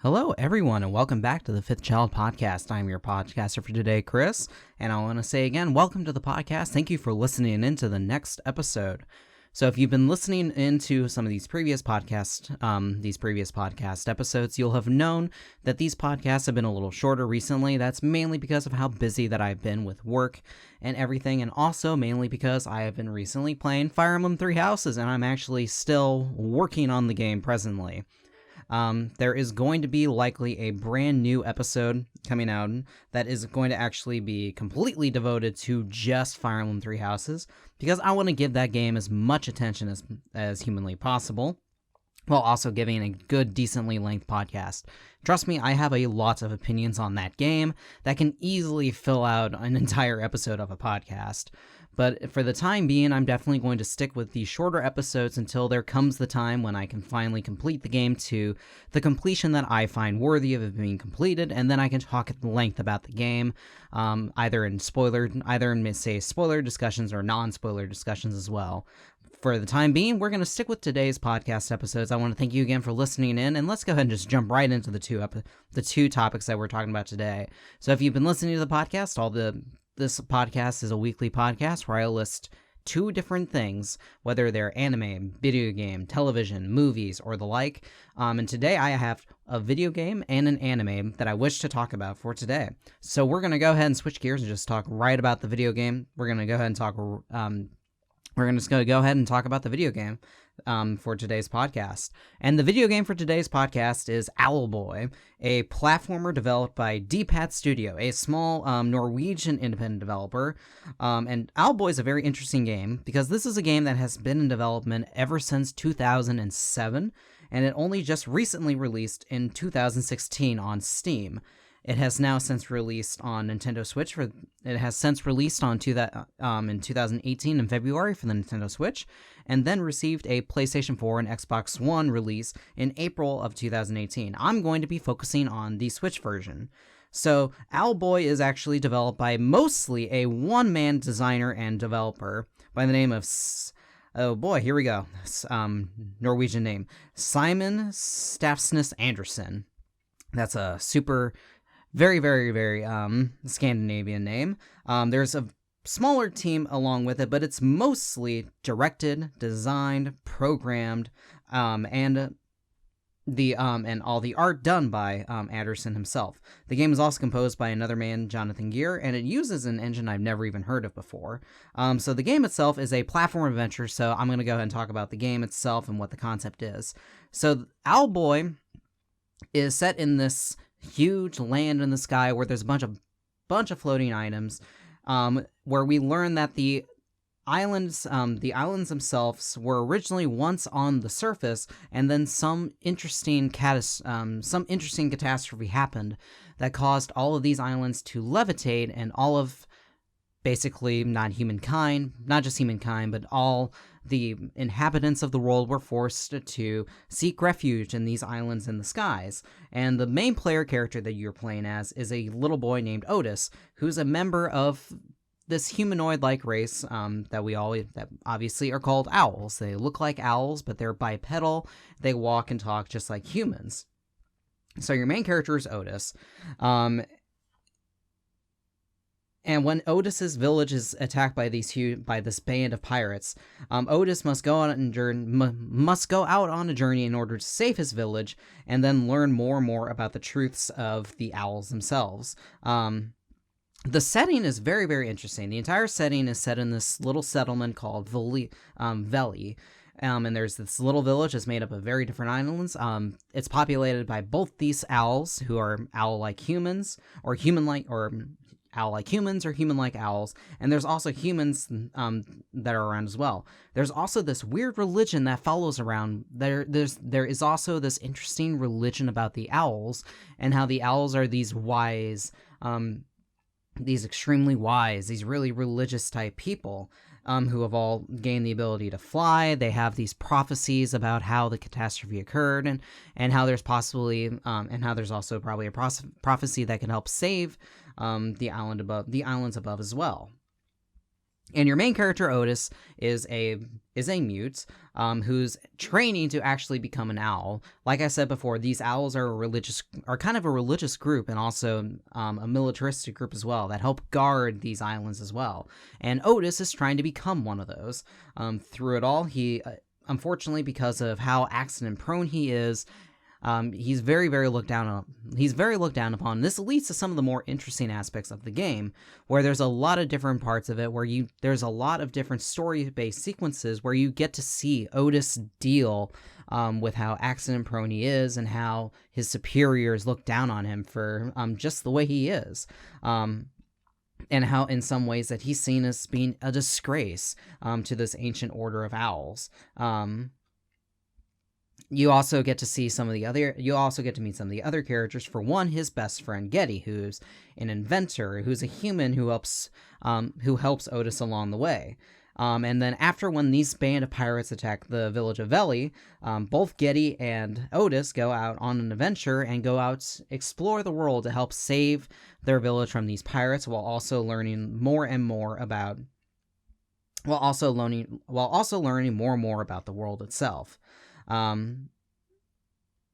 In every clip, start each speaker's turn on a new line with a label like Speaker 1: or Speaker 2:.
Speaker 1: Hello, everyone, and welcome back to the Fifth Child podcast. I'm your podcaster for today, Chris, and I want to say again, welcome to the podcast. Thank you for listening into the next episode. So, if you've been listening into some of these previous podcast episodes, you'll have known that these podcasts have been a little shorter recently. That's mainly because of how busy that I've been with work and everything, and also mainly because I have been recently playing Fire Emblem Three Houses, and I'm actually still working on the game presently. There is going to be likely a brand new episode coming out that is going to actually be completely devoted to just Fire Emblem Three Houses, because I want to give that game as much attention as humanly possible, while also giving a good, decently length podcast. Trust me, I have a lot of opinions on that game that can easily fill out an entire episode of a podcast. But for the time being, I'm definitely going to stick with the shorter episodes until there comes the time when I can finally complete the game to the completion that I find worthy of it being completed, and then I can talk at length about the game, either in spoiler discussions or non-spoiler discussions as well. For the time being, we're going to stick with today's podcast episodes. I want to thank you again for listening in, and let's go ahead and just jump right into the two topics that we're talking about today. So if you've been listening to the podcast, this podcast is a weekly podcast where I list two different things, whether they're anime, video game, television, movies, or the like. And today I have a video game and an anime that I wish to talk about for today. So we're going to go ahead and switch gears and just talk right about the video game. We're going to go ahead and talk about the video game for today's podcast. And the video game for today's podcast is Owlboy, a platformer developed by D-Pad Studio, a small Norwegian independent developer. And Owlboy is a very interesting game because this is a game that has been in development ever since 2007, and it only just recently released in 2016 on Steam. It has now since released on Nintendo Switch. It has since released in 2018 in February for the Nintendo Switch, and then received a PlayStation 4 and Xbox One release in April of 2018. I'm going to be focusing on the Switch version. So, Owlboy is actually developed by mostly a one-man designer and developer by the name of Norwegian name, Simon Stafsnes Andersen. That's a super very, very, very Scandinavian name. There's a smaller team along with it, but it's mostly directed, designed, programmed, and all the art done by Anderson himself. The game is also composed by another man, Jonathan Gear, and it uses an engine I've never even heard of before. So the game itself is a platform adventure, so I'm going to go ahead and talk about the game itself and what the concept is. So Owlboy is set in this huge land in the sky where there's a bunch of floating items, where we learn that the islands themselves were originally once on the surface, and then some interesting catastrophe happened that caused all of these islands to levitate, and all of basically not just humankind, but all the inhabitants of the world were forced to seek refuge in these islands in the skies. And the main player character that you're playing as is a little boy named Otis, who's a member of this humanoid-like race that obviously are called owls. They look like owls, but they're bipedal. They walk and talk just like humans. So your main character is Otis. And when Otis's village is attacked by this band of pirates, Otis must go out on a journey in order to save his village, and then learn more and more about the truths of the owls themselves. The setting is very, very interesting. The entire setting is set in this little settlement called Veli. And there's this little village that's made up of very different islands. It's populated by both these owls, who are owl-like humans, or human-like owls, and there's also humans that are around as well. There's also this weird religion that follows around. There is also this interesting religion about the owls, and how the owls are these wise, these extremely wise, these really religious type people, who have all gained the ability to fly. They have these prophecies about how the catastrophe occurred, and how there's also probably a prophecy that can help save the islands above as well. And your main character Otis is a mute who's training to actually become an owl. Like I said before, these owls are kind of a religious group, and also a militaristic group as well that help guard these islands as well. And Otis is trying to become one of those. Through it all, he unfortunately, because of how accident prone he is, he's very, very looked down on. He's very looked down upon. This leads to some of the more interesting aspects of the game, where there's a lot of different parts of it, where there's a lot of different story-based sequences where you get to see Otis deal with how accident prone he is, and how his superiors look down on him for just the way he is. And how in some ways that he's seen as being a disgrace to this ancient order of owls. You also get to see you also get to meet some of the other characters. For one, his best friend Getty, who's an inventor, who's a human who helps Otis along the way. And then after, when these band of pirates attack the village of Veli, both Getty and Otis go out on an adventure and go out explore the world to help save their village from these pirates, while also learning more and more about more and more about the world itself.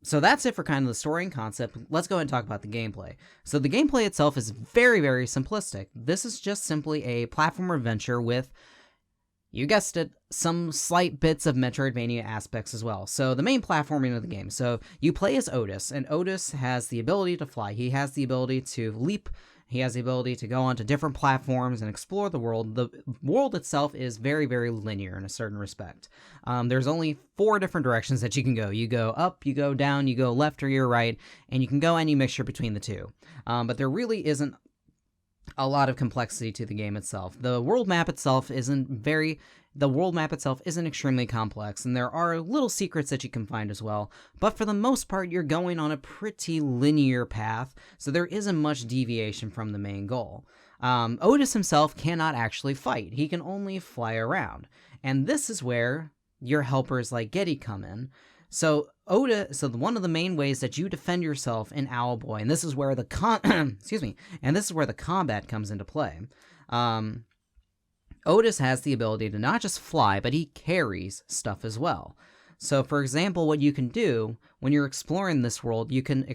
Speaker 1: So that's it for kind of the story and concept. Let's go ahead and talk about the gameplay. So the gameplay itself is very, very simplistic. This is just simply a platform adventure with, you guessed it, some slight bits of Metroidvania aspects as well. So the main platforming of the game. So you play as Otis, and Otis has the ability to fly. He has the ability to leap. He has the ability to go onto different platforms and explore the world. The world itself is very, very linear in a certain respect. There's only 4 different directions that you can go. You go up, you go down, you go left or your right, and you can go any mixture between the two. But there really isn't a lot of complexity to the game itself. The world map itself isn't extremely complex, and there are little secrets that you can find as well, but for the most part, you're going on a pretty linear path, so there isn't much deviation from the main goal. Otis himself cannot actually fight. He can only fly around, and this is where your helpers like Getty come in. So one of the main ways that you defend yourself in Owlboy, and this is where the combat comes into play. Otis has the ability to not just fly, but he carries stuff as well. So, for example, what you can do when you're exploring this world, you can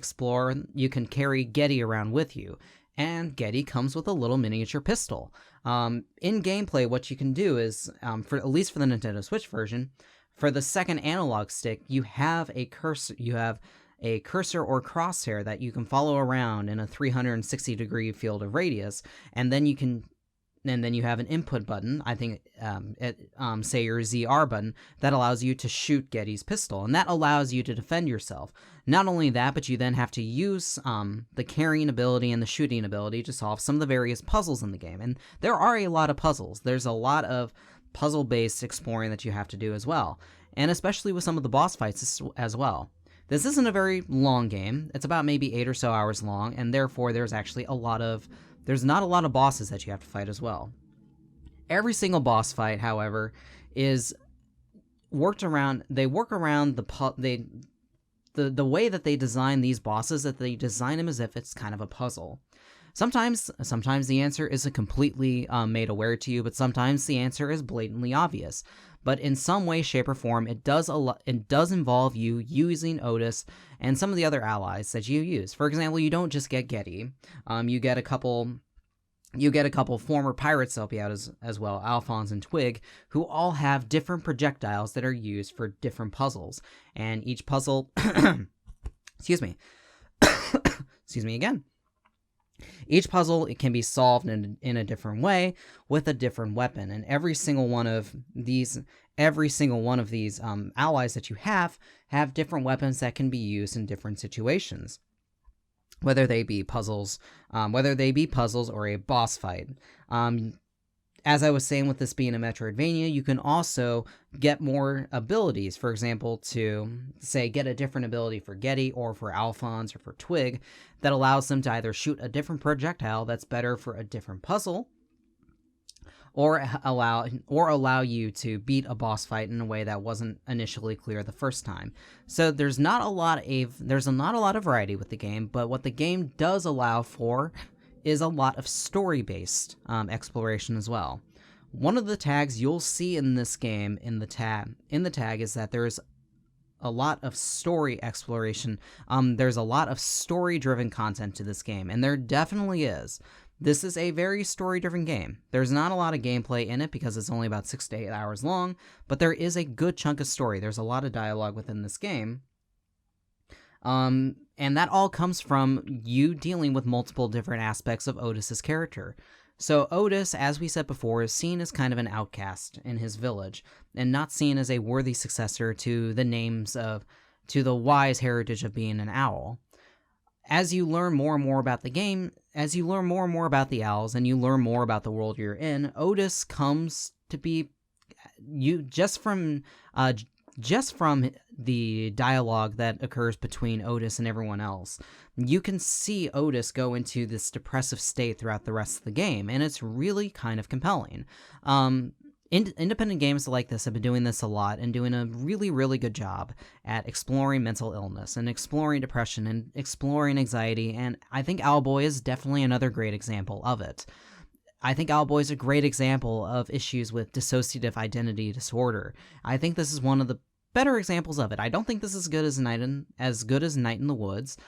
Speaker 1: carry Getty around with you, and Getty comes with a little miniature pistol. In gameplay, what you can do is, at least for the Nintendo Switch version, for the second analog stick, you have a cursor or crosshair that you can follow around in a 360-degree field of radius, and then you have an input button, I think, say your ZR button, that allows you to shoot Getty's pistol, and that allows you to defend yourself. Not only that, but you then have to use the carrying ability and the shooting ability to solve some of the various puzzles in the game, and there are a lot of puzzles. There's a lot of puzzle-based exploring that you have to do as well, and especially with some of the boss fights as well. This isn't a very long game. It's about maybe 8 or so hours long, and therefore there's actually there's not a lot of bosses that you have to fight as well. Every single boss fight, however, is worked around. They work around the way that they design these bosses, that they design them as if it's kind of a puzzle. Sometimes the answer isn't completely made aware to you, but sometimes the answer is blatantly obvious. But in some way, shape, or form, it does involve you using Otis and some of the other allies that you use. For example, you don't just get Getty. You get a couple former pirates to help you out as well, Alphonse and Twig, who all have different projectiles that are used for different puzzles. And each puzzle, excuse me again. Each puzzle, it can be solved in a different way with a different weapon, and every single one of these allies that you have different weapons that can be used in different situations, whether they be puzzles or a boss fight. As I was saying, with this being a Metroidvania, you can also get more abilities. For example, to, say, get a different ability for Getty or for Alphonse or for Twig that allows them to either shoot a different projectile that's better for a different puzzle, or allow you to beat a boss fight in a way that wasn't initially clear the first time. So there's not a lot of variety with the game, but what the game does allow for is a lot of story-based exploration as well. One of the tags you'll see in this game in the tag is that there's a lot of story exploration. There's a lot of story-driven content to this game, and there definitely is. This is a very story-driven game. There's not a lot of gameplay in it because it's only about 6 to 8 hours long, but there is a good chunk of story. There's a lot of dialogue within this game. And that all comes from you dealing with multiple different aspects of Otis's character. So Otis, as we said before, is seen as kind of an outcast in his village, and not seen as a worthy successor to the wise heritage of being an owl. As you learn more and more about the game, as you learn more and more about the owls, and you learn more about the world you're in, Otis comes to be just from the dialogue that occurs between Otis and everyone else, you can see Otis go into this depressive state throughout the rest of the game, and it's really kind of compelling. Independent games like this have been doing this a lot and doing a really, really good job at exploring mental illness and exploring depression and exploring anxiety, and I think Owlboy is definitely another great example of it. I think Owlboy is a great example of issues with dissociative identity disorder. I think this is one of the better examples of it. I don't think this is good as Night in the Woods.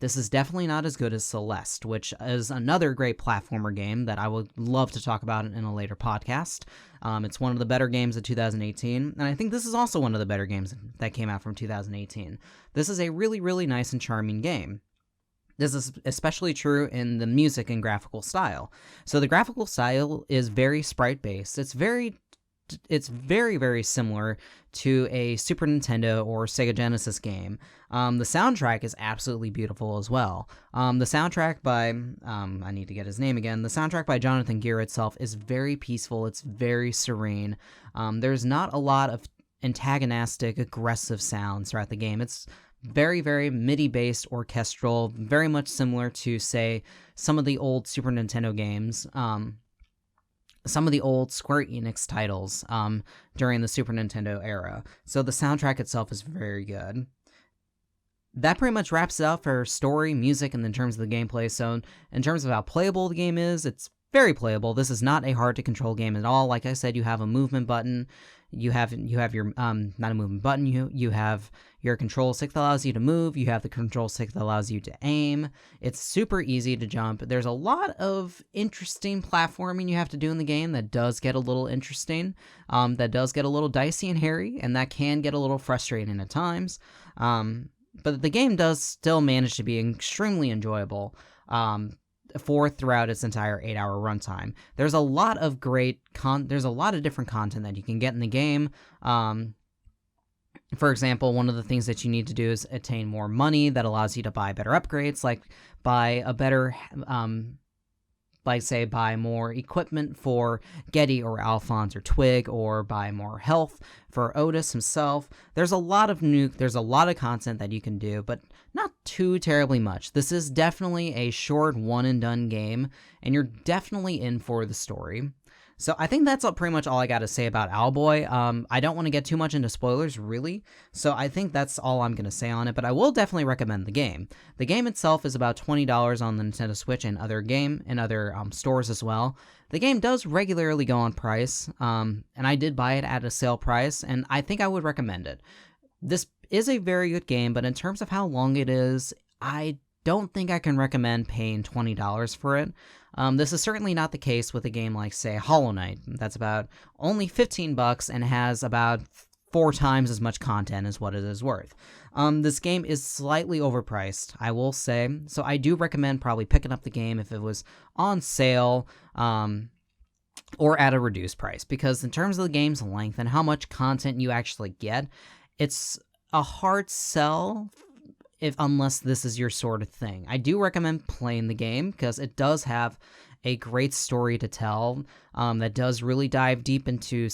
Speaker 1: This is definitely not as good as Celeste, which is another great platformer game that I would love to talk about in a later podcast. It's one of the better games of 2018, and I think this is also one of the better games that came out from 2018. This is a really, really nice and charming game. This is especially true in the music and graphical style. So the graphical style is very sprite-based. It's very, very similar to a Super Nintendo or Sega Genesis game. The soundtrack is absolutely beautiful as well. The soundtrack by, I need to get his name again, the soundtrack by Jonathan Gear itself is very peaceful, it's very serene. There's not a lot of antagonistic, aggressive sounds throughout the game. It's very, very MIDI-based orchestral, very much similar to, say, some of the old Super Nintendo games, some of the old Square Enix titles during the Super Nintendo era. So the soundtrack itself is very good. That pretty much wraps it up for story, music, and in terms of the gameplay. So in terms of how playable the game is, it's very playable. This is not a hard-to-control game at all. Like I said, you have a movement button. You have your, not a movement button, you have your control stick that allows you to move, you have the control stick that allows you to aim. It's super easy to jump. There's a lot of interesting platforming you have to do in the game that does get a little interesting, that does get a little dicey and hairy, and that can get a little frustrating at times. But the game does still manage to be extremely enjoyable, throughout its entire 8-hour runtime. There's a lot of there's a lot of different content that you can get in the game. For example, one of the things that you need to do is attain more money that allows you to buy better upgrades, like buy a better, buy more equipment for Getty or Alphonse or Twig, or buy more health for Otis himself. There's a lot of content that you can do, but not too terribly much. This is definitely a short one-and-done game, and you're definitely in for the story. So I think that's pretty much all I got to say about Owlboy. I don't want to get too much into spoilers, really, so I think that's all I'm going to say on it, but I will definitely recommend the game. The game itself is about $20 on the Nintendo Switch and other stores as well. The game does regularly go on price, and I did buy it at a sale price, and I think I would recommend it. This is a very good game, but in terms of how long it is, I don't think I can recommend paying $20 for it. This is certainly not the case with a game like, say, Hollow Knight. That's about only $15 and has about 4 times as much content as what it is worth. This game is slightly overpriced, I will say, so I do recommend probably picking up the game if it was on sale, or at a reduced price, because in terms of the game's length and how much content you actually get, it's a hard sell unless this is your sort of thing. I do recommend playing the game because it does have a great story to tell, that does really delve deep into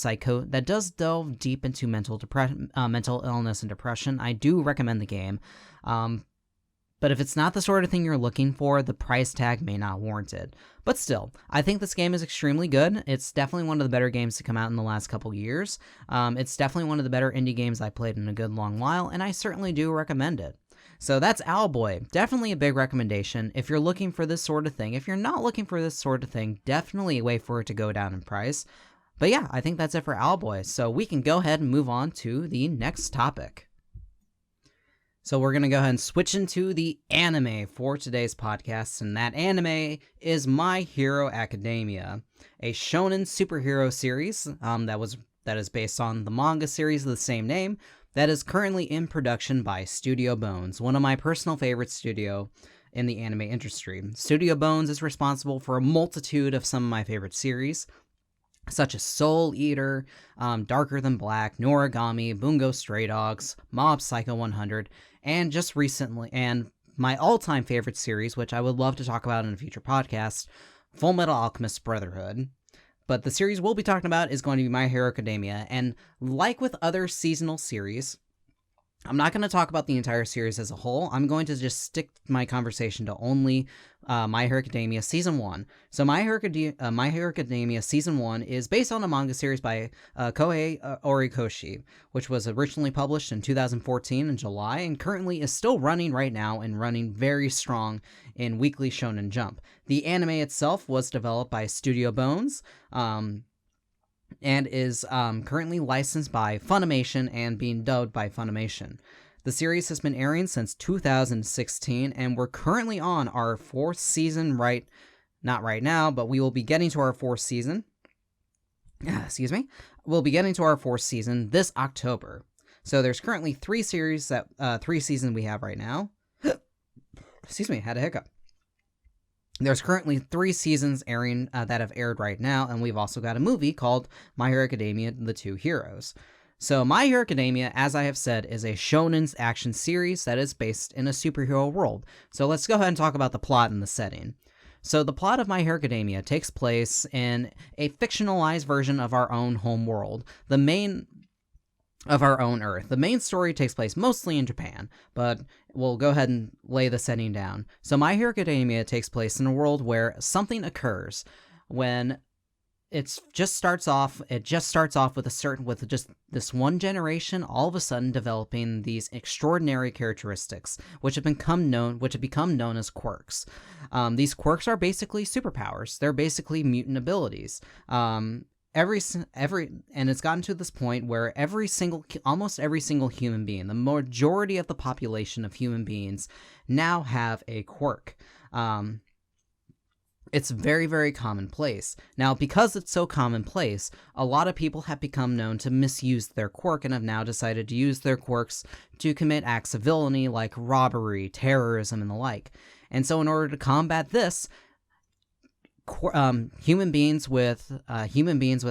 Speaker 1: mental illness and depression. I do recommend the game. But if it's not the sort of thing you're looking for, the price tag may not warrant it. But still, I think this game is extremely good. It's definitely one of the better games to come out in the last couple years. It's definitely one of the better indie games I played in a good long while, and I certainly do recommend it. So that's Owlboy. Definitely a big recommendation if you're looking for this sort of thing. If you're not looking for this sort of thing, definitely wait for it to go down in price. But yeah, I think that's it for Owlboy. So we can go ahead and move on to the next topic. So we're going to go ahead and switch into the anime for today's podcast, and that anime is My Hero Academia, a shonen superhero series that is based on the manga series of the same name that is currently in production by Studio Bones, one of my personal favorite studio in the anime industry. Studio Bones is responsible for a multitude of some of my favorite series, such as Soul Eater, Darker Than Black, Noragami, Bungo Stray Dogs, Mob Psycho 100, and just recently, and my all-time favorite series, which I would love to talk about in a future podcast, Full Metal Alchemist Brotherhood. But the series we'll be talking about is going to be My Hero Academia, and like with other seasonal series, I'm not going to talk about the entire series as a whole. I'm going to just stick my conversation to only My Hero Academia Season 1. So My Hero Academia Season 1 is based on a manga series by Kohei Horikoshi, which was originally published in 2014 in July and currently is still running right now and running very strong in Weekly Shonen Jump. The anime itself was developed by Studio Bones, and is currently licensed by Funimation and being dubbed by Funimation. The series has been airing since 2016, and we're currently on our 4th season not right now, but we will be getting to our 4th season. Excuse me. We'll be getting to our 4th season this October. So there's currently 3 seasons we have right now. Excuse me, had a hiccup. There's currently 3 seasons airing that have aired right now, and we've also got a movie called My Hero Academia: The Two Heroes. So My Hero Academia, as I have said, is a shonen action series that is based in a superhero world. So let's go ahead and talk about the plot and the setting. So the plot of My Hero Academia takes place in a fictionalized version of our own home world, of our own Earth. The main story takes place mostly in Japan, but we'll go ahead and lay the setting down. So My Hero Academia takes place in a world where something occurs when it just starts off with just this one generation all of a sudden developing these extraordinary characteristics which have become known as quirks. These quirks are basically superpowers. They're basically mutant abilities. And it's gotten to this point where almost every single human being, the majority of the population of human beings, now have a quirk. It's very, very commonplace. Now, because it's so commonplace, a lot of people have become known to misuse their quirk and have now decided to use their quirks to commit acts of villainy like robbery, terrorism, and the like. And so in order to combat this, human beings with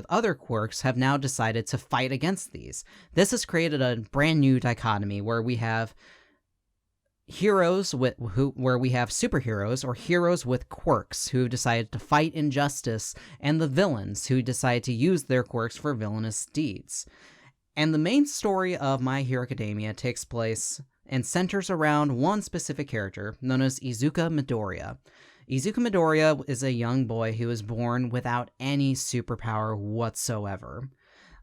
Speaker 1: other quirks have now decided to fight against these. This has created a brand new dichotomy where we have where we have superheroes or heroes with quirks who decided to fight injustice, and the villains who decide to use their quirks for villainous deeds. And the main story of My Hero Academia takes place and centers around one specific character known as Izuka Midoriya. Izuka Midoriya is a young boy who was born without any superpower whatsoever.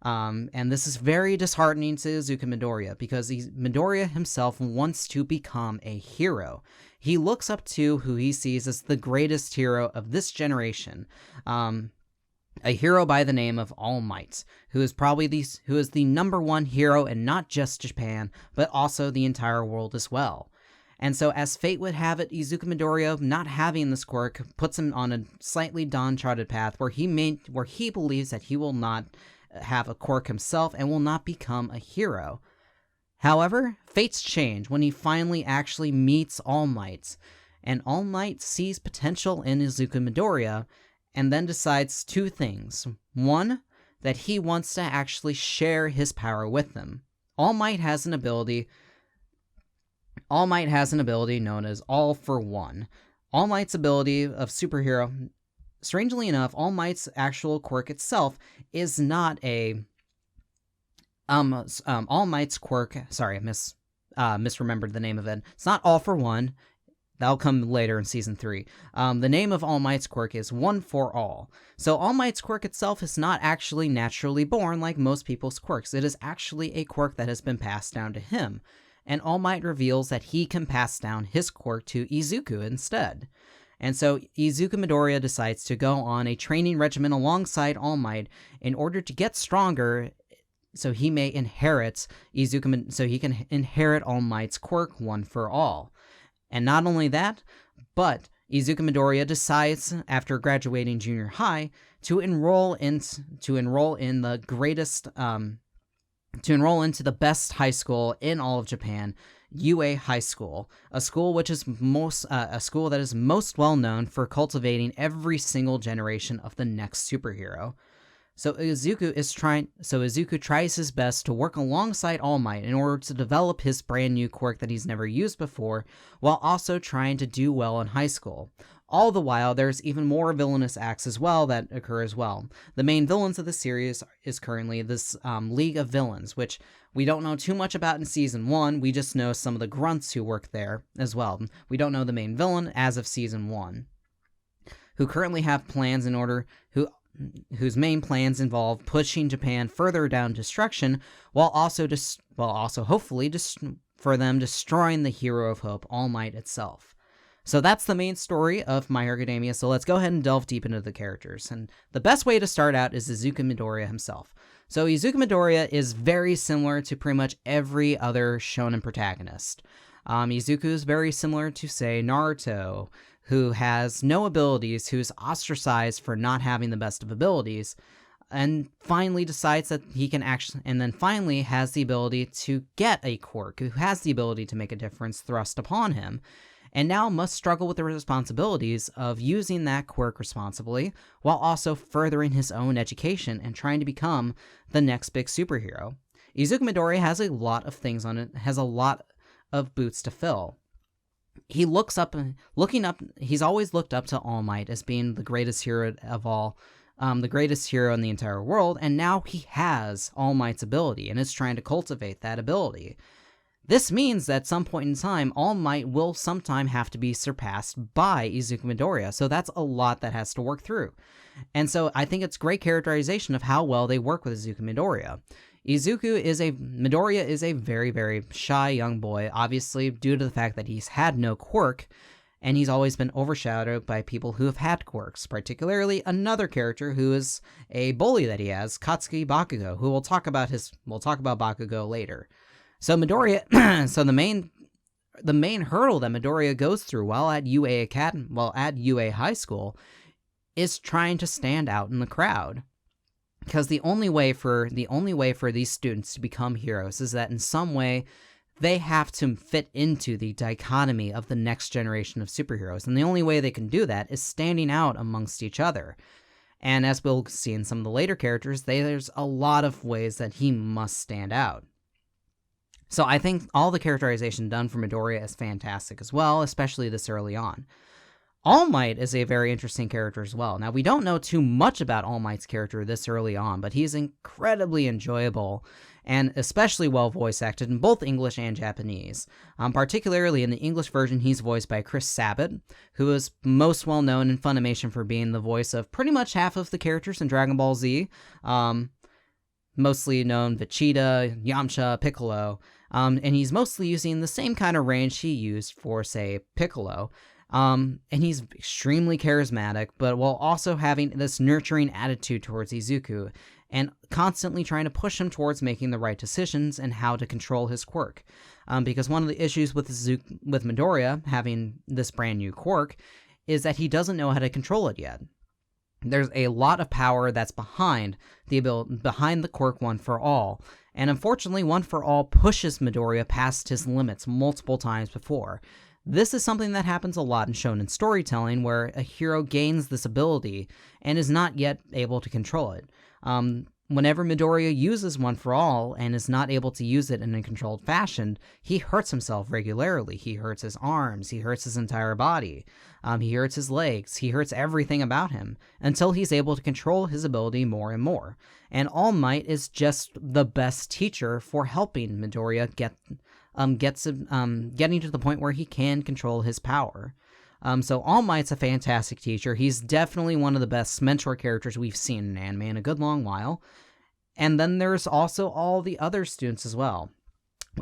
Speaker 1: And this is very disheartening to Izuka Midoriya because Midoriya himself wants to become a hero. He looks up to who he sees as the greatest hero of this generation, a hero by the name of All Might, who is the number one hero in not just Japan, but also the entire world as well. And so, as fate would have it, Izuka Midoriya not having this quirk puts him on a slightly uncharted path where he believes that he will not have a quirk himself and will not become a hero. However, fates change when he finally actually meets All Might, and All Might sees potential in Izuka Midoriya and then decides 2 things. 1, that he wants to actually share his power with them. All Might has an ability known as All for One. All Might's ability of superhero, strangely enough, All Might's actual quirk itself is not a All Might's quirk. Sorry, I misremembered the name of it. It's not All for One. That'll come later in Season 3. The name of All Might's quirk is One for All. So All Might's quirk itself is not actually naturally born like most people's quirks. It is actually a quirk that has been passed down to him. and All Might reveals that he can pass down his quirk to Izuku instead. And so Izuku Midoriya decides to go on a training regimen alongside All Might in order to get stronger, so he may inherit so he can inherit All Might's quirk one for all. And not only that, but Izuku Midoriya decides, after graduating junior high, to enroll into the best high school in all of Japan, UA High School, a school that is most well known for cultivating every single generation of the next superhero. So Izuku tries his best to work alongside All Might in order to develop his brand new quirk that he's never used before, while also trying to do well in high school. All the while, there's even more villainous acts as well that occur as well. The main villains of the series is currently this League of Villains, which we don't know too much about in Season 1, we just know some of the grunts who work there as well. We don't know the main villain as of Season 1, who currently have plans whose main plans involve pushing Japan further down destruction, while also hopefully for them destroying the hero of hope, All Might itself. So that's the main story of My Hero Academia, so let's go ahead and delve deep into the characters. And the best way to start out is Izuku Midoriya himself. So Izuku Midoriya is very similar to pretty much every other shonen protagonist. Izuku is very similar to, say, Naruto, who has no abilities, who's ostracized for not having the best of abilities, and finally decides that he can finally has the ability to get a quirk, who has the ability to make a difference thrust upon him, and now must struggle with the responsibilities of using that quirk responsibly, while also furthering his own education and trying to become the next big superhero. Izuku Midoriya has a lot of things on it, has a lot of boots to fill. He's always looked up to All Might as being the greatest hero of all, the greatest hero in the entire world, and now he has All Might's ability and is trying to cultivate that ability. This means that at some point in time, All Might will sometime have to be surpassed by Izuku Midoriya, so that's a lot that has to work through. And so I think it's great characterization of how well they work with Izuku Midoriya. Midoriya is a very, very shy young boy, obviously due to the fact that he's had no quirk, and he's always been overshadowed by people who have had quirks, particularly another character who is a bully that he has, Katsuki Bakugo, who we'll talk about Bakugo later. So Midoriya, the main hurdle that Midoriya goes through while at UA High School is trying to stand out in the crowd. Because the only way for these students to become heroes is that in some way they have to fit into the dichotomy of the next generation of superheroes. And the only way they can do that is standing out amongst each other. And as we'll see in some of the later characters, there's a lot of ways that he must stand out. So I think all the characterization done for Midoriya is fantastic as well, especially this early on. All Might is a very interesting character as well. Now, we don't know too much about All Might's character this early on, but he's incredibly enjoyable and especially well voice acted in both English and Japanese. Particularly in the English version, he's voiced by Chris Sabat, who is most well known in Funimation for being the voice of pretty much half of the characters in Dragon Ball Z. Mostly known Vegeta, Yamcha, Piccolo, and he's mostly using the same kind of range he used for, say, Piccolo. And he's extremely charismatic, but while also having this nurturing attitude towards Izuku, and constantly trying to push him towards making the right decisions and how to control his quirk. Because one of the issues with Midoriya having this brand new quirk is that he doesn't know how to control it yet. There's a lot of power that's behind the quirk One for All, and unfortunately One for All pushes Midoriya past his limits multiple times before. This is something that happens a lot in shonen storytelling, where a hero gains this ability and is not yet able to control it. Whenever Midoriya uses One for All and is not able to use it in a controlled fashion, he hurts himself regularly. He hurts his arms, he hurts his entire body, he hurts his legs, he hurts everything about him, until he's able to control his ability more and more. And All Might is just the best teacher for helping Midoriya getting to the point where he can control his power. So All Might's a fantastic teacher. He's definitely one of the best mentor characters we've seen in anime in a good long while. And then there's also all the other students as well.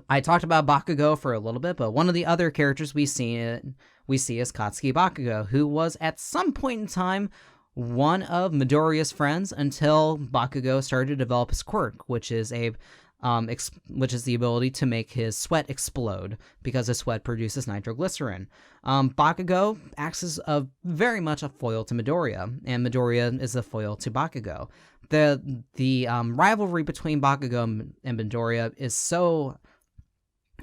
Speaker 1: I talked about Bakugo for a little bit, but one of the other characters we see is Katsuki Bakugo, who was at some point in time one of Midoriya's friends until Bakugo started to develop his quirk, which is the ability to make his sweat explode because his sweat produces nitroglycerin. Bakugo acts as very much a foil to Midoriya, and Midoriya is a foil to Bakugo. The rivalry between Bakugo and Midoriya is so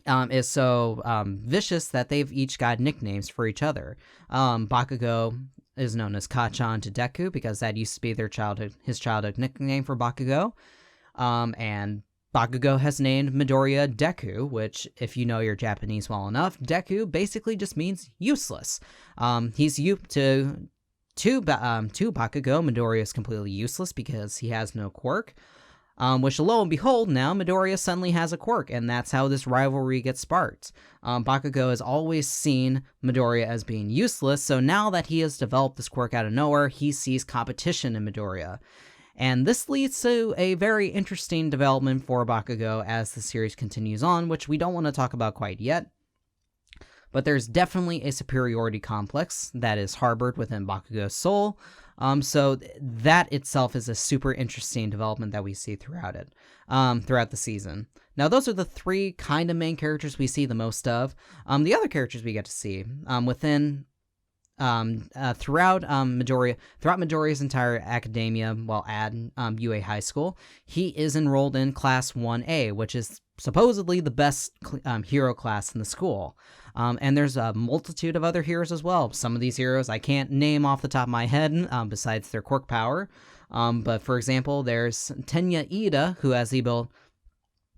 Speaker 1: vicious that they've each got nicknames for each other. Bakugo is known as Kachan to Deku because that used to be his childhood nickname for Bakugo. And Bakugo has named Midoriya Deku, which, if you know your Japanese well enough, Deku basically just means useless. To Bakugo, Midoriya is completely useless because he has no quirk. Which, lo and behold, now Midoriya suddenly has a quirk, and that's how this rivalry gets sparked. Bakugo has always seen Midoriya as being useless, so now that he has developed this quirk out of nowhere, he sees competition in Midoriya. And this leads to a very interesting development for Bakugo as the series continues on, which we don't want to talk about quite yet. But there's definitely a superiority complex that is harbored within Bakugo's soul. So that itself is a super interesting development that we see throughout the season. Now, those are the three kind of main characters we see the most of. The other characters we get to see throughout Midoriya's entire academia, at UA High School, he is enrolled in Class 1A, which is supposedly the best hero class in the school. And there's a multitude of other heroes as well. Some of these heroes I can't name off the top of my head, besides their quirk power. But for example, there's Tenya Ida, who has the ability.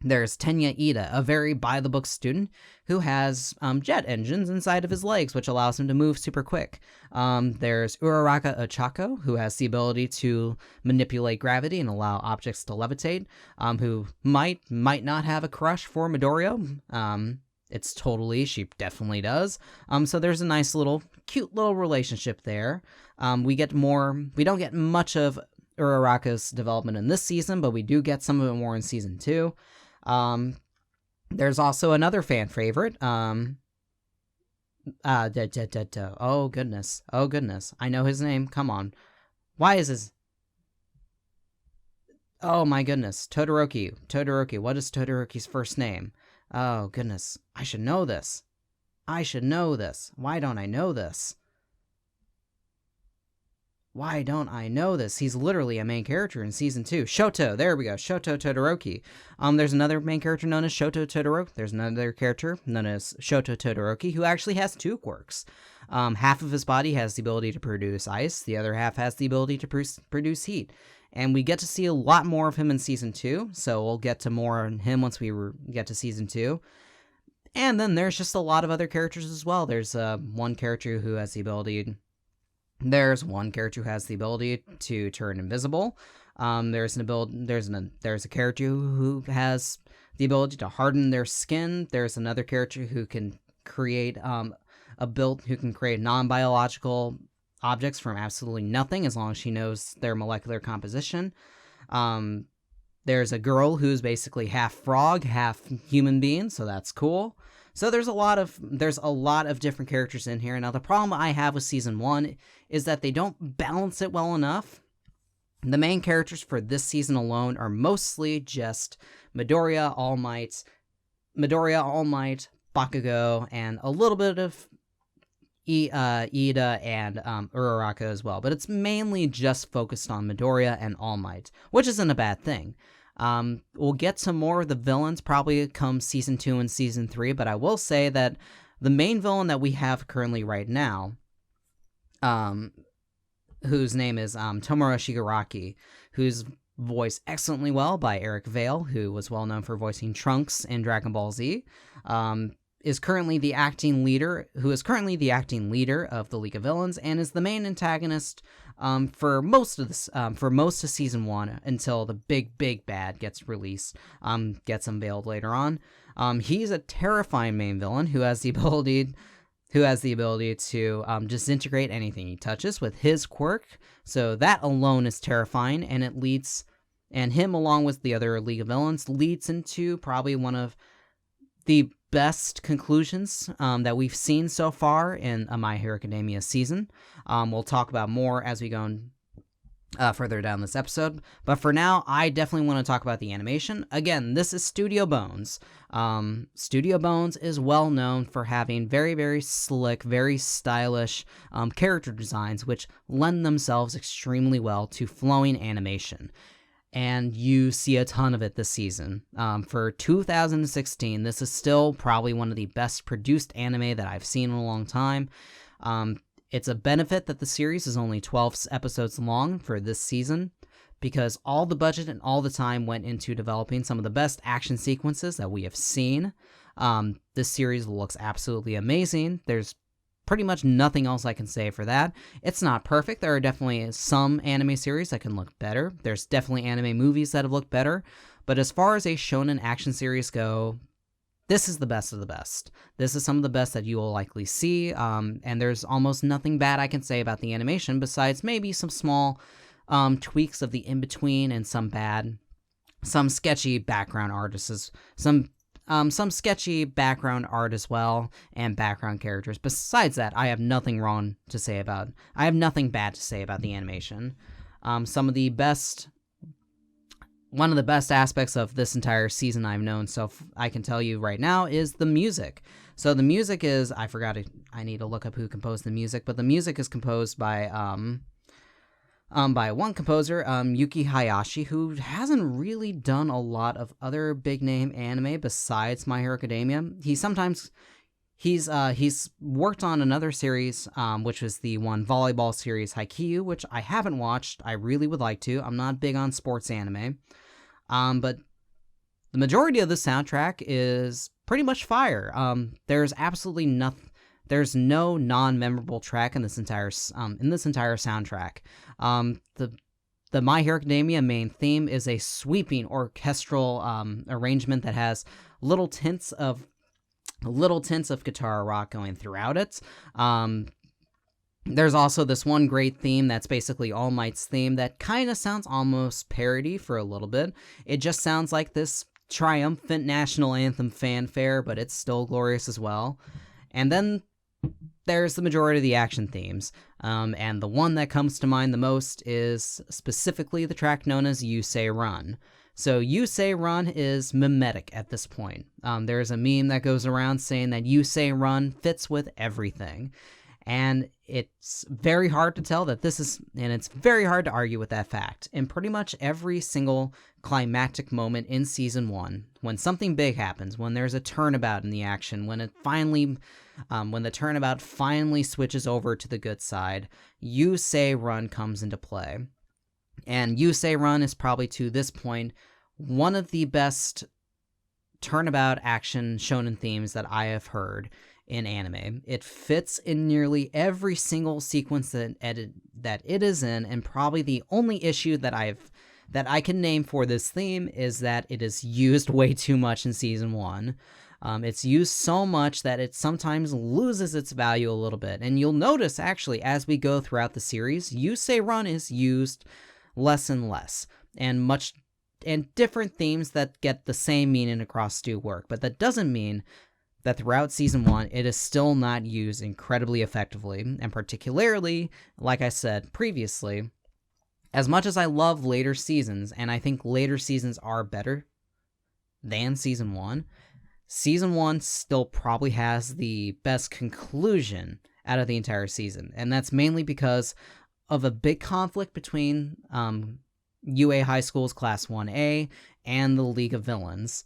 Speaker 1: There's Tenya Ida, a very by-the-book student who has jet engines inside of his legs, which allows him to move super quick. There's Uraraka Ochako, who has the ability to manipulate gravity and allow objects to levitate, who might not have a crush for Midoriya. She definitely does. So there's a nice cute little relationship there. We don't get much of Uraraka's development in this season, but we do get some of it more in season 2. There's also another fan favorite. Oh goodness. I know his name. Come on. Why is his... Oh my goodness. Todoroki. What is Todoroki's first name? Oh goodness. I should know this. Why don't I know this? He's literally a main character in season 2. Shoto, there we go. Shoto Todoroki. There's another main character known as Shoto Todoroki. There's another character known as Shoto Todoroki who actually has 2 quirks. Half of his body has the ability to produce ice. The other half has the ability to produce heat. And we get to see a lot more of him in season 2. So we'll get to more on him once we get to season 2. And then there's just a lot of other characters as well. There's one character who has the ability... There's one character who has the ability to turn invisible. There's a character who has the ability to harden their skin. There's another character who can create non-biological objects from absolutely nothing as long as she knows their molecular composition. There's a girl who's basically half frog, half human being, so that's cool. So there's a lot of different characters in here. Now the problem I have with season 1 is that they don't balance it well enough. The main characters for this season alone are mostly just Midoriya, All Might, Bakugo, and a little bit of Ida and Uraraka as well. But it's mainly just focused on Midoriya and All Might, which isn't a bad thing. We'll get to more of the villains probably come season 2 and season 3, but I will say that the main villain that we have currently right now, whose name is Tomura Shigaraki, who's voiced excellently well by Eric Vale, who was well known for voicing Trunks in Dragon Ball Z, is currently the acting leader of the League of Villains, and is the main antagonist for most of season 1 until the big bad gets unveiled later on. He's a terrifying main villain who has the ability to disintegrate anything he touches with his quirk. So that alone is terrifying, and him along with the other League of Villains leads into probably one of the best conclusions that we've seen so far in a My Hero Academia season. We'll talk about more as we go further down this episode, but for now, I definitely want to talk about the animation. Again, this is Studio Bones. Studio Bones is well known for having very, very slick, very stylish character designs, which lend themselves extremely well to flowing animation. And you see a ton of it this season. For 2016, this is still probably one of the best produced anime that I've seen in a long time. It's a benefit that the series is only 12 episodes long for this season, because all the budget and all the time went into developing some of the best action sequences that we have seen. This series looks absolutely amazing. There's pretty much nothing else I can say for that. It's not perfect. There are definitely some anime series that can look better. There's definitely anime movies that have looked better. But as far as a shonen action series go, this is the best of the best. This is some of the best that you will likely see, and there's almost nothing bad I can say about the animation besides maybe some small tweaks of the in-between and some sketchy background artists, some sketchy background art as well, and background characters. Besides that, I have nothing bad to say about the animation. One of the best aspects of this entire season I've known, so I can tell you right now, is the music. So the music is, I need to look up who composed the music, but the music is composed by one composer, Yuki Hayashi, who hasn't really done a lot of other big name anime besides My Hero Academia. He's worked on another series, which was the one volleyball series Haikyuu, which I haven't watched. I really would like to. I'm not big on sports anime. But the majority of the soundtrack is pretty much fire. There's absolutely nothing. There's no non-memorable track in this entire soundtrack. The My Hero Academia main theme is a sweeping orchestral arrangement that has little tints of guitar rock going throughout it. There's also this one great theme that's basically All Might's theme that kind of sounds almost parody for a little bit. It just sounds like this triumphant national anthem fanfare, but it's still glorious as well. And then there's the majority of the action themes. And the one that comes to mind the most is specifically the track known as You Say Run. So You Say Run is mimetic at this point. There's a meme that goes around saying that You Say Run fits with everything. And it's very hard to tell that it's very hard to argue with that fact. In pretty much every single climactic moment in Season 1, when something big happens, when there's a turnabout in the action, when the turnabout finally switches over to the good side, You Say Run comes into play. And You Say Run is probably, to this point, one of the best turnabout action shonen themes that I have heard in anime. It fits in nearly every single sequence that it is in, and probably the only issue that I can name for this theme is that it is used way too much in Season 1. It's used so much that it sometimes loses its value a little bit. And you'll notice, actually, as we go throughout the series, You Say Run is used less and less. And different themes that get the same meaning across do work. But that doesn't mean that throughout Season 1, it is still not used incredibly effectively. And particularly, like I said previously, as much as I love later seasons, and I think later seasons are better than Season 1, Season 1 still probably has the best conclusion out of the entire season. And that's mainly because of a big conflict between UA High School's Class 1A and the League of Villains.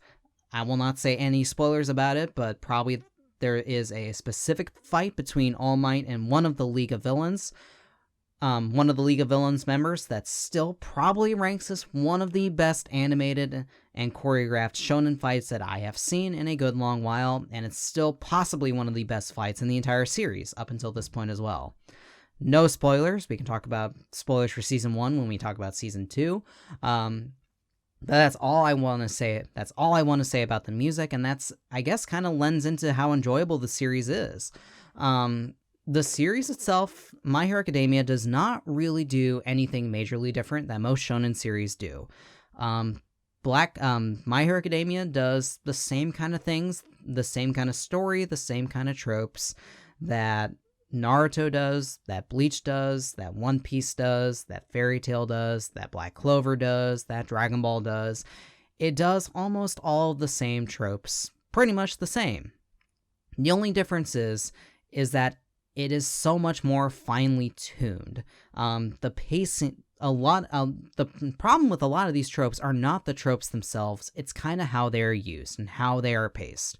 Speaker 1: I will not say any spoilers about it, but probably there is a specific fight between All Might and one of the League of Villains. One of the League of Villains members that still probably ranks as one of the best animated and choreographed shonen fights that I have seen in a good long while, and it's still possibly one of the best fights in the entire series up until this point as well. No spoilers. We can talk about spoilers for Season 1 when we talk about Season 2. That's all I want to say. That's all I want to say about the music, and that's, I guess, kind of lends into how enjoyable the series is. The series itself, My Hero Academia, does not really do anything majorly different that most shonen series do. My Hero Academia does the same kind of things, the same kind of story, the same kind of tropes that Naruto does, that Bleach does, that One Piece does, that Fairy Tail does, that Black Clover does, that Dragon Ball does. It does almost all of the same tropes, pretty much the same. The only difference is that it is so much more finely tuned. The pacing, the problem with a lot of these tropes are not the tropes themselves, it's kind of how they're used and how they are paced.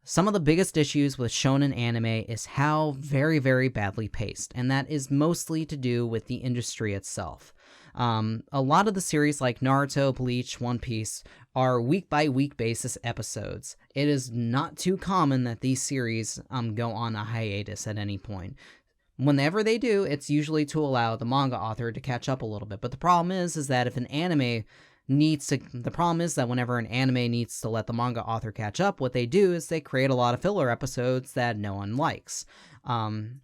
Speaker 1: Some of the biggest issues with shonen anime is how very, very badly paced, and that is mostly to do with the industry itself. A lot of the series like Naruto, Bleach, One Piece are week-by-week basis episodes. It is not too common that these series go on a hiatus at any point. Whenever they do, it's usually to allow the manga author to catch up a little bit. But the problem is that if an anime whenever an anime needs to let the manga author catch up, what they do is they create a lot of filler episodes that no one likes. And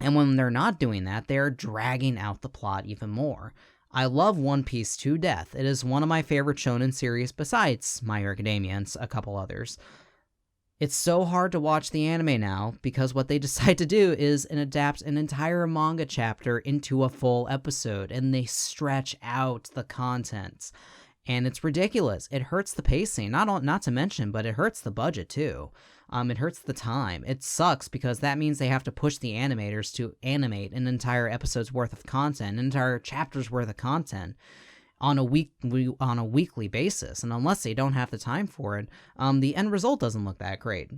Speaker 1: when they're not doing that, they're dragging out the plot even more. I love One Piece to death. It is one of my favorite shonen series besides My Hero Academia and a couple others. It's so hard to watch the anime now because what they decide to do is adapt an entire manga chapter into a full episode, and they stretch out the content. And it's ridiculous. It hurts the pacing, not to mention, but it hurts the budget too. It hurts the time. It sucks because that means they have to push the animators to animate an entire episode's worth of content, an entire chapter's worth of content on a weekly basis. And unless they don't have the time for it, the end result doesn't look that great.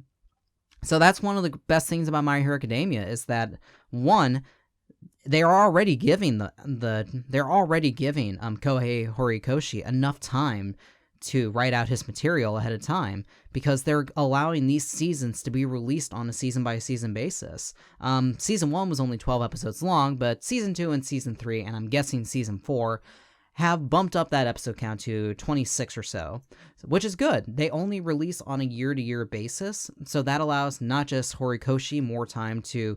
Speaker 1: So that's one of the best things about My Hero Academia is that, one, they're already giving Kohei Horikoshi enough time to write out his material ahead of time because they're allowing these seasons to be released on a season-by-season basis. Season 1 was only 12 episodes long, but Season 2 and Season 3, and I'm guessing Season 4, have bumped up that episode count to 26 or so, which is good. They only release on a year-to-year basis, so that allows not just Horikoshi more time to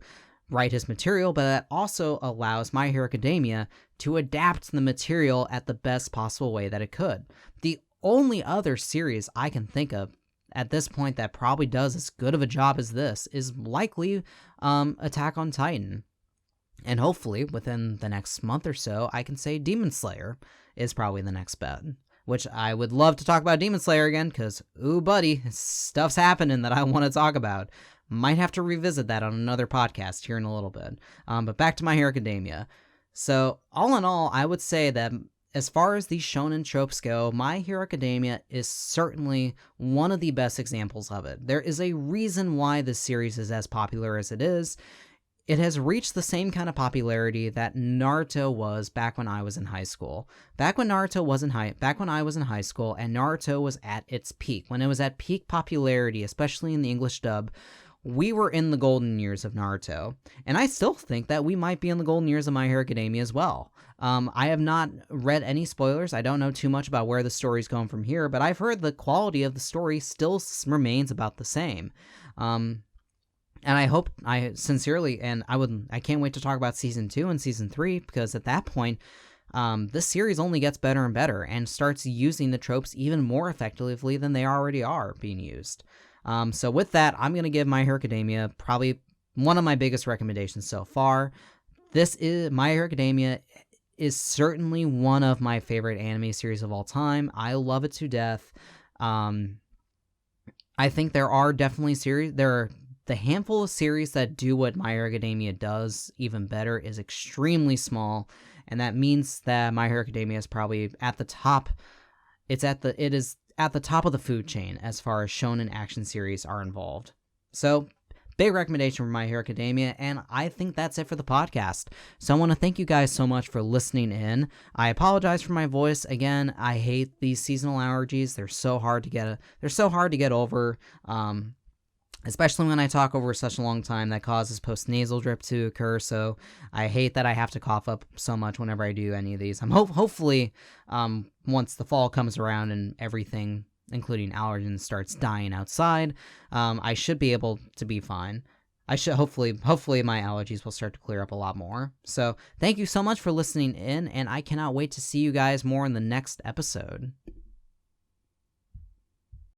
Speaker 1: write his material, but that also allows My Hero Academia to adapt the material at the best possible way that it could. The only other series I can think of at this point that probably does as good of a job as this is likely Attack on Titan. And hopefully, within the next month or so, I can say Demon Slayer is probably the next bet. Which I would love to talk about Demon Slayer again, because, ooh buddy, stuff's happening that I want to talk about. Might have to revisit that on another podcast here in a little bit. But back to My Hero Academia. So, all in all, I would say that as far as these shonen tropes go, My Hero Academia is certainly one of the best examples of it. There is a reason why this series is as popular as it is. It has reached the same kind of popularity that Naruto was back when I was in high school. Back when I was in high school and Naruto was at its peak, when it was at peak popularity, especially in the English dub, we were in the golden years of Naruto. And I still think that we might be in the golden years of My Hero Academia as well. I have not read any spoilers. I don't know too much about where the story's going from here, but I've heard the quality of the story still remains about the same. And I sincerely, and I can't wait to talk about Season 2 and Season 3, because at that point, this series only gets better and better, and starts using the tropes even more effectively than they already are being used. So with that, I'm going to give My Hero Academia probably one of my biggest recommendations so far. My Hero Academia is certainly one of my favorite anime series of all time. I love it to death. I think there are definitely the handful of series that do what My Hero Academia does even better is extremely small, and that means that My Hero Academia is probably at the top. It is at the top of the food chain as far as shonen action series are involved. So, big recommendation for My Hero Academia, and I think that's it for the podcast. So I want to thank you guys so much for listening in. I apologize for my voice. Again, I hate these seasonal allergies. They're so hard to get over. Especially when I talk over such a long time, that causes post-nasal drip to occur, so I hate that I have to cough up so much whenever I do any of these. Hopefully, once the fall comes around and everything, including allergens, starts dying outside, I should be able to be fine. Hopefully my allergies will start to clear up a lot more. So, thank you so much for listening in, and I cannot wait to see you guys more in the next episode.